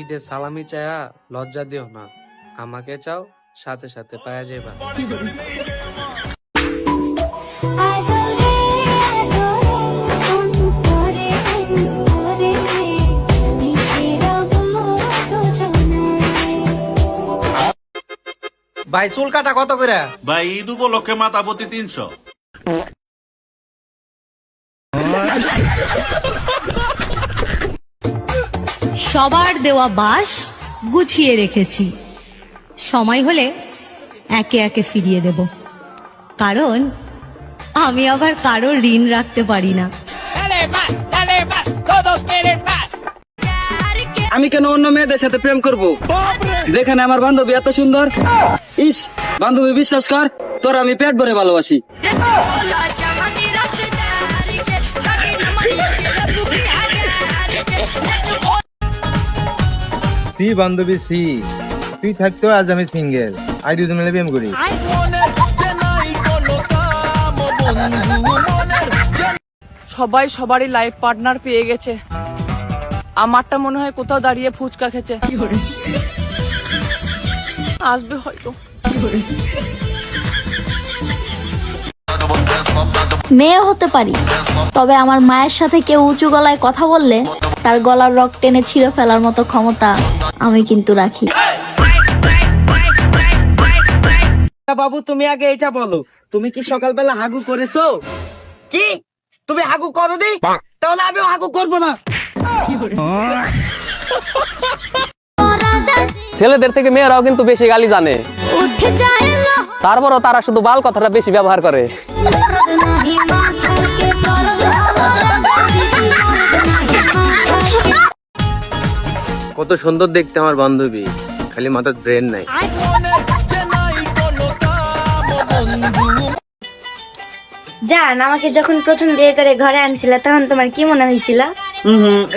ঈদের সালামি চায়া লজ্জা দিও না, আমাকে চাও সাথে সাথে পায়া যাইবা। ভাই চুল কাটা কত করে? ভাই ঈদ উপলক্ষে মাথা প্রতি 300। সবার দেওয়া বাস গুছিয়ে রেখেছি, সময় হলে একে একে ফিরিয়ে দেব, কারণ আমি আবার কারোর ঋণ রাখতে পারি না। আমি কেন অন্য মেয়েদের সাথে প্রেম করব, যেখানে আমার বান্ধবী এত সুন্দর? ইস, বান্ধবী বিশ্বাস কর, তোর আমি পেট ভরে ভালোবাসি। সি বান্ধবী সি, তুই থাকতেও আজ আমি সিঙ্গেল, আই দুজন মিলে প্রেম করি। সবাই সবারই লাইফ পার্টনার পেয়ে গেছে, আমারটা মনে হয় কোথাও দাঁড়িয়ে ফুচকা খেছে। আসবে হয়তো। মেয়ে হতে পারি, তবে আমার মায়ের সাথে কেউ উঁচু গলায় কথা বললে তার গলার রক টেনে ছিঁড়ে ফেলার মতো ক্ষমতা আমি কিন্তু রাখি। বাবু তুমি আগে এটা বলো, তুমি কি সকালবেলা হাগু করেছো? কি তুমি হাগু করো নি? তাহলে আমিও হাগু করবো না। ছেলেদের থেকে মেয়েরাও কিন্তু বেশি গালি জানে, তারপরও তারা শুধু বাল কথাটা বেশি ব্যবহার করে। কত সুন্দর দেখতে আমার বান্ধবী, খালি মাথার ব্রেন নাই। জান, আমাকে যখন প্রথম বিয়ে করে ঘরে আনছিল তখন তোমার কি মনে হয়েছিল?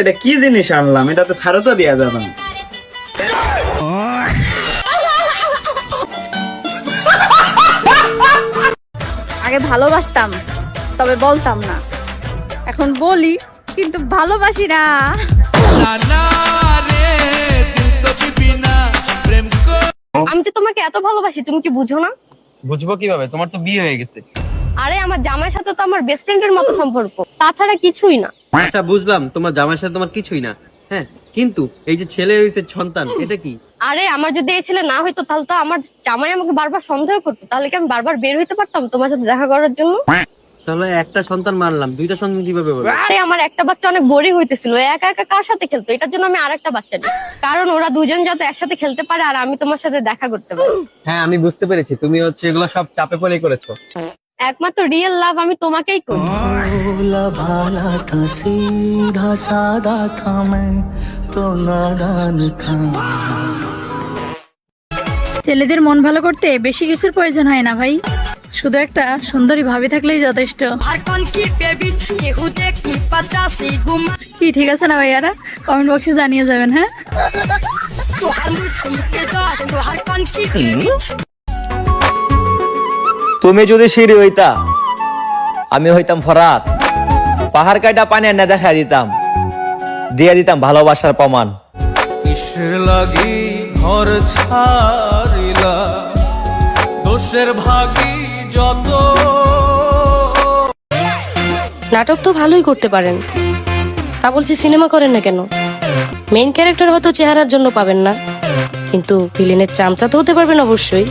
এটা কি জিনিস আনলাম, এটা তো ফেরতও দেওয়া যাবে না। আগে ভালোবাসতাম, তবে বলতাম না, এখন বলি কিন্তু ভালোবাসি না। আমি তো তোমাকে এত ভালোবাসি, তুমি কি বুঝো না? বুঝবো কিভাবে, তোমার তো বিয়ে হয়ে গেছে। আরে আমার জামাইয়ের সাথে তো আমার বেস্ট ফ্রেন্ডের মতো সম্পর্ক, তাছাড়া কিছুই না। আচ্ছা বুঝলাম তোমার জামাইয়ের সাথে তোমার কিছুই না, হ্যাঁ, কিন্তু এই যে ছেলে হয়েছে সন্তান, এটা কি? আরে আমার যদি এই ছেলে না হইতো তাহলে তো আমার জামাই আমাকে বারবার সন্দেহ করতো, তাহলে কি আমি বারবার বের হইতে পারতাম তোমার সাথে দেখা করার জন্য? তাহলে একটা সন্তান মারলাম, দুইটা সন্তান কিভাবে হলো? আরে আমার একটা বাচ্চা অনেক বোরিং হইতেছিল, একা একা কার সাথে খেলতো, এটার জন্য আমি আরেকটা বাচ্চা নিই, কারণ ওরা দুজন যাতে একসাথে খেলতে পারে আর আমি তোমার সাথে দেখা করতে পারি। হ্যাঁ আমি বুঝতে পেরেছি, তুমি হচ্ছে এগুলো সব চাপে পড়ে করেছো। একমাত্র রিয়েল লাভ আমি তোমাকেই করি। ছেলেদের মন ভালো করতে বেশি কিছুর প্রয়োজন হয় না ভাই, শুধু একটা সুন্দরী ভাবি থাকলেই যথেষ্ট। কি ঠিক আছে না ভাইয়ারা? কমেন্ট বক্সে জানিয়ে যাবেন। হ্যাঁ, তুমি যদি সিঁড়ি হইতা, আমি হইতাম ফরাত, পাহাড় কাটা পানি এনে দেখা দিতাম, দিয়ে দিতাম ভালোবাসার প্রমাণ। কিসের লাগি ঘর ছাড়িলা, দোষের ভাগী যত। নাটক তো ভালোই করতে পারেন, তা বলছি সিনেমা করেন না কেন? মেইন ক্যারেক্টার হয়তো চেহারার জন্য পাবেন না, কিন্তু ভিলেনের চামচা তো হতে পারবেন অবশ্যই।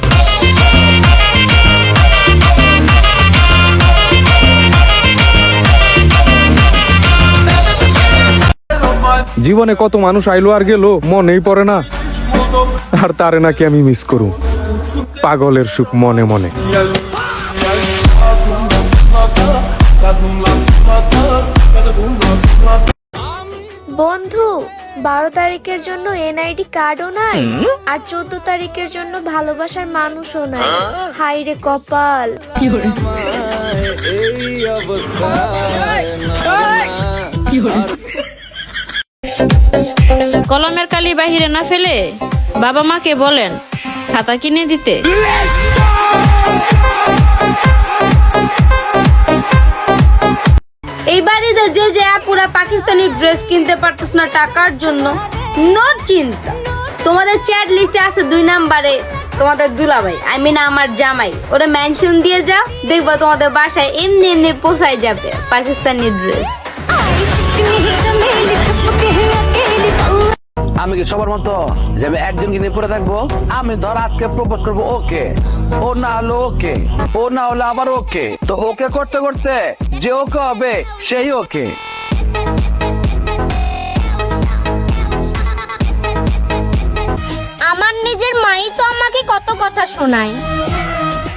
জীবনে কত মানুষ আইলো আর গেল, মনেই পড়ে না, আর তারে নাকি আমি মিস করু। পাগলের সুখ মনে মনে। বন্ধু, 12 তারিখের জন্য এনআইডি কার্ডও নাই, আর 14 তারিখের জন্য ভালোবাসার মানুষও নাই। হাই রে কপাল। কলমের কালি বাহিরে না ফেলে বাবা মাকে বলেন খাতা কিনে দিতে। এই বাড়িতে যে পুরা পাকিস্তানি ড্রেস কিনতে পারতেছ না টাকার জন্য, নো চিন্তা, তোমাদের চ্যাট লিস্টে আছে 2 নাম্বারে তোমাদের দুলাভাই, আই মিন আমার জামাই। ওরা মেনশন দিয়ে যাও, দেখবা তোমাদের বাসায় এমনি এমনি পৌঁছায় যাবে পাকিস্তানি ড্রেস। আমি কি সবার মতো যে আমি একজনকে নিয়ে পড়ে থাকবো? আমি ধর আজকে প্রপোজ করবো ওকে, ও না হলো ওকে, ও না হলো আবার ওকে, তো ওকে করতে করতে যে ওকে হবে সেই ওকে। আমার নিজের মাই তো আমাকে কত কথা শোনায়,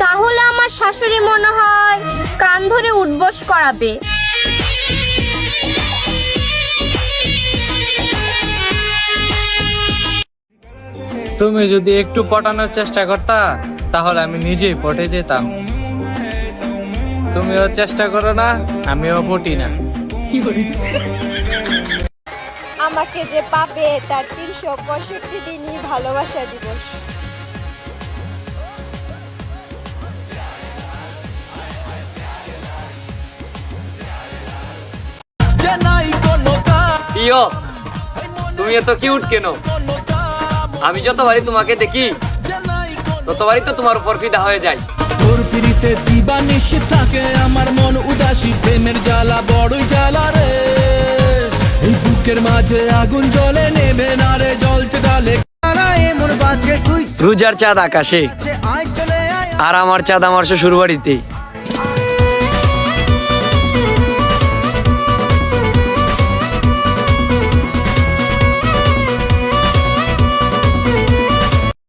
তাহলে আমার শাশুড়ি মনে হয় কান ধরে উঠবস করাবে। তুমি যদি একটু পটানোর চেষ্টা করতা তাহলে আমি নিজেই পটে যেতাম। তুমিও চেষ্টা করো না, আমিও পটি না। আমাকে যে পাবে তার 365 দিনই ভালোবাসা দিবস। ইয়ো, তুমি এত কিউট কেন? আমি যতবারই তোমাকে দেখি ততবারই তো তোমার উপর ফিদা হয়ে যায়। তোর পিড়িতে দিবানিশ থাকে আমার মন উদাসী, প্রেমের জ্বালা বড়ই জ্বালা রে, এই বুকের মাঝে আগুন জ্বলে নেবে না রে, জ্বলছে ডালে রোজার চাঁদ আকাশে আর আমার চাঁদ আমার শ্বশুর বাড়িতে।